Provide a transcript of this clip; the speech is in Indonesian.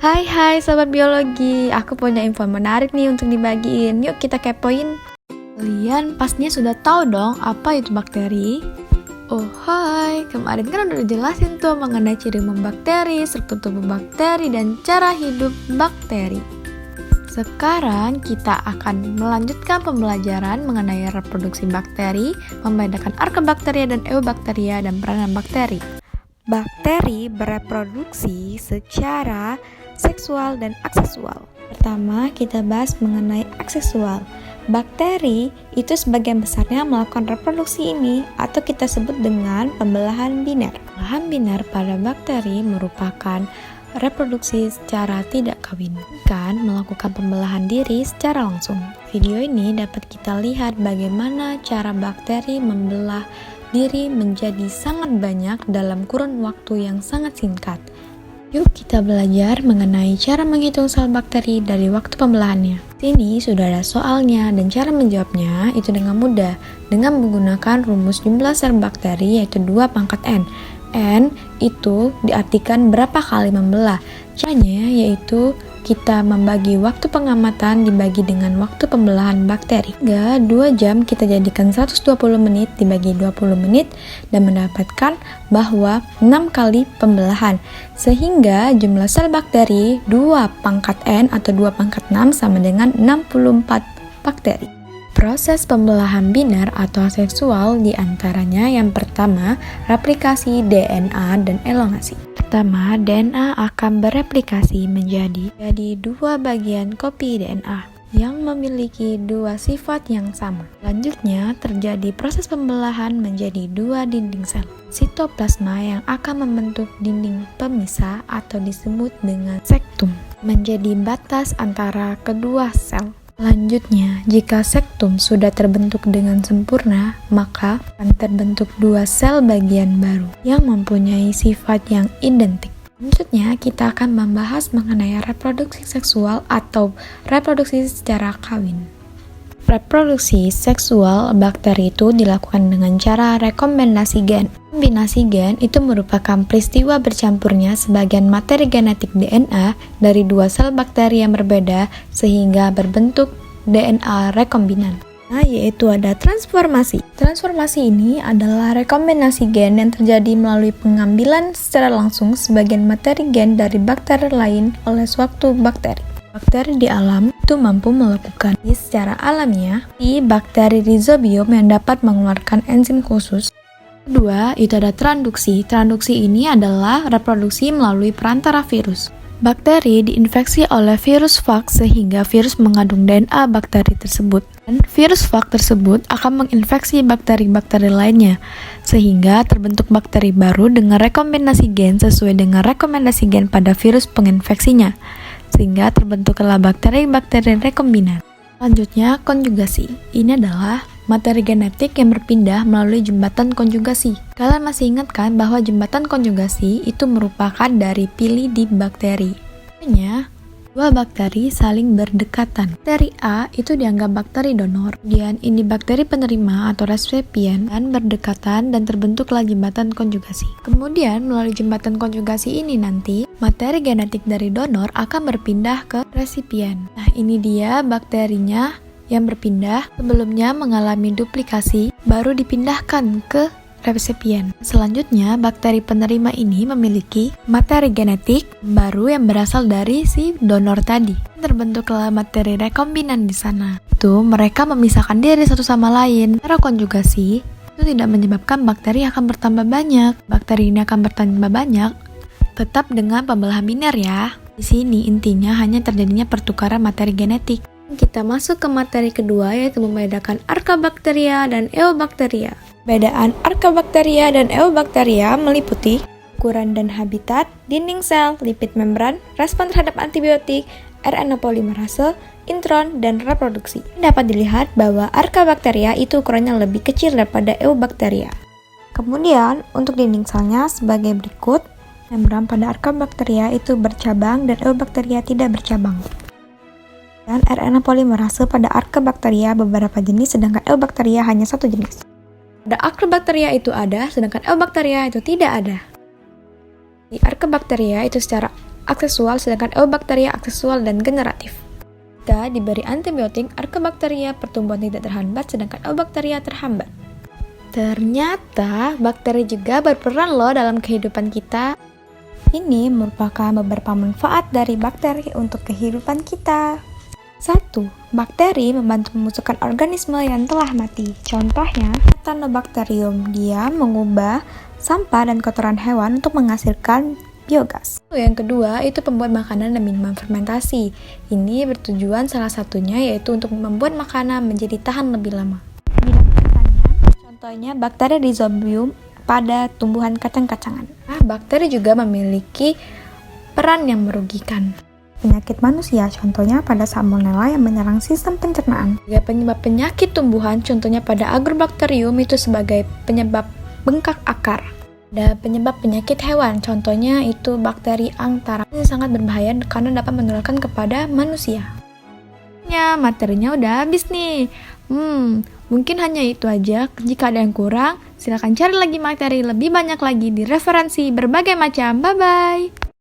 Hai Sobat Biologi, aku punya info menarik nih untuk dibagiin. Yuk kita kepoin. Kalian pastinya sudah tahu dong apa itu bakteri? Oh hai, kemarin kan udah dijelasin tuh mengenai ciri umum bakteri, struktur tubuh bakteri, dan cara hidup bakteri. Sekarang kita akan melanjutkan pembelajaran mengenai reproduksi bakteri, membedakan Archaebacteria dan Eubacteria, dan peranan bakteri. Bakteri bereproduksi secara seksual dan aksesual. Pertama, kita bahas mengenai aksesual. Bakteri itu sebagian besarnya melakukan reproduksi ini atau kita sebut dengan pembelahan biner. Pembelahan biner pada bakteri merupakan reproduksi secara tidak kawin, kan melakukan pembelahan diri secara langsung. Video ini dapat kita lihat bagaimana cara bakteri membelah diri menjadi sangat banyak dalam kurun waktu yang sangat singkat. Yuk kita belajar mengenai cara menghitung sel bakteri dari waktu pembelahannya. Sini sudah ada soalnya dan cara menjawabnya itu dengan mudah dengan menggunakan rumus jumlah sel bakteri yaitu 2 pangkat N. N itu diartikan berapa kali membelah. Caranya yaitu kita membagi waktu pengamatan dibagi dengan waktu pembelahan bakteri. Hingga 2 jam kita jadikan 120 menit dibagi 20 menit dan mendapatkan bahwa 6 kali pembelahan. Sehingga jumlah sel bakteri 2 pangkat N atau 2 pangkat 6 sama dengan 64 bakteri. Proses pembelahan biner atau aseksual diantaranya yang pertama, replikasi DNA dan elongasi. Pertama, DNA akan bereplikasi menjadi 2 bagian kopi DNA yang memiliki 2 sifat yang sama. Selanjutnya, terjadi proses pembelahan menjadi 2 dinding sel. Sitoplasma yang akan membentuk dinding pemisah atau disebut dengan sektum menjadi batas antara kedua sel. Selanjutnya, jika sektum sudah terbentuk dengan sempurna, maka akan terbentuk 2 sel bagian baru yang mempunyai sifat yang identik. Selanjutnya, kita akan membahas mengenai reproduksi seksual atau reproduksi secara kawin. Reproduksi seksual bakteri itu dilakukan dengan cara rekombinasi gen. Kombinasi gen itu merupakan peristiwa bercampurnya sebagian materi genetik DNA dari 2 sel bakteri yang berbeda sehingga berbentuk DNA rekombinan. Nah, yaitu ada transformasi. Transformasi ini adalah rekombinasi gen yang terjadi melalui pengambilan secara langsung sebagian materi gen dari bakteri lain oleh suatu bakteri. Bakteri di alam itu mampu melakukan secara alamiah di bakteri rhizobium yang dapat mengeluarkan enzim khusus. Kedua, itu ada transduksi. Transduksi ini adalah reproduksi melalui perantara virus. Bakteri diinfeksi oleh virus fag sehingga virus mengandung DNA bakteri tersebut. Dan virus fag tersebut akan menginfeksi bakteri-bakteri lainnya sehingga terbentuk bakteri baru dengan rekombinasi gen sesuai dengan rekomendasi gen pada virus penginfeksinya sehingga terbentuklah bakteri-bakteri rekombinan. Selanjutnya, konjugasi. Ini adalah materi genetik yang berpindah melalui jembatan konjugasi. Kalian masih ingat kan bahwa jembatan konjugasi itu merupakan dari pili di bakteri. Artinya, 2 bakteri saling berdekatan. Bakteri A itu dianggap bakteri donor, kemudian ini bakteri penerima atau resipien dan berdekatan dan terbentuklah jembatan konjugasi. Kemudian melalui jembatan konjugasi ini nanti materi genetik dari donor akan berpindah ke resipien. Nah, ini dia bakterinya yang berpindah, sebelumnya mengalami duplikasi, baru dipindahkan ke resipien. Selanjutnya, bakteri penerima ini memiliki materi genetik baru yang berasal dari si donor tadi. Terbentuklah materi rekombinan di sana. Itu mereka memisahkan diri satu sama lain. Cara konjugasi itu tidak menyebabkan bakteri akan bertambah banyak. Bakteri ini akan bertambah banyak tetap dengan pembelahan biner ya. Di sini intinya hanya terjadinya pertukaran materi genetik. Kita masuk ke materi kedua yaitu membedakan Archaebacteria dan Eubacteria. Perbedaan Archaebacteria dan Eubacteria meliputi ukuran dan habitat, dinding sel, lipid membran, respon terhadap antibiotik, RNA polimerase, intron, dan reproduksi. Dapat dilihat bahwa Archaebacteria itu ukurannya lebih kecil daripada Eubacteria. Kemudian, untuk dinding selnya sebagai berikut, membran pada Archaebacteria itu bercabang dan Eubacteria tidak bercabang. Dan RNA polimerase pada Archaebacteria beberapa jenis sedangkan Eubacteria hanya 1 jenis. Pada Archaebacteria itu ada sedangkan Eubacteria itu tidak ada. Di Archaebacteria itu secara aksesual, sedangkan eubakteria aksesual dan generatif. Jika diberi antibiotik, Archaebacteria pertumbuhan tidak terhambat, sedangkan eubakteria terhambat. Ternyata bakteri juga berperan loh dalam kehidupan kita. Ini merupakan beberapa manfaat dari bakteri untuk kehidupan kita. 1. Bakteri membantu membusukkan organisme yang telah mati. Contohnya, Cyanobacterium. Dia mengubah sampah dan kotoran hewan untuk menghasilkan biogas. Yang kedua, itu pembuat makanan dan minuman fermentasi. Ini bertujuan salah satunya yaitu untuk membuat makanan menjadi tahan lebih lama. Contohnya bakteri Rhizobium pada tumbuhan kacang-kacangan. Bakteri juga memiliki peran yang merugikan. Penyakit manusia, contohnya pada Salmonella yang menyerang sistem pencernaan. Juga penyebab penyakit tumbuhan, contohnya pada Agrobacterium itu sebagai penyebab bengkak akar. Ada penyebab penyakit hewan, contohnya itu bakteri Anthrax. Ini sangat berbahaya karena dapat menularkan kepada manusia. Materinya udah habis nih. Mungkin hanya itu aja. Jika ada yang kurang, silakan cari lagi materi lebih banyak lagi di referensi berbagai macam. Bye-bye!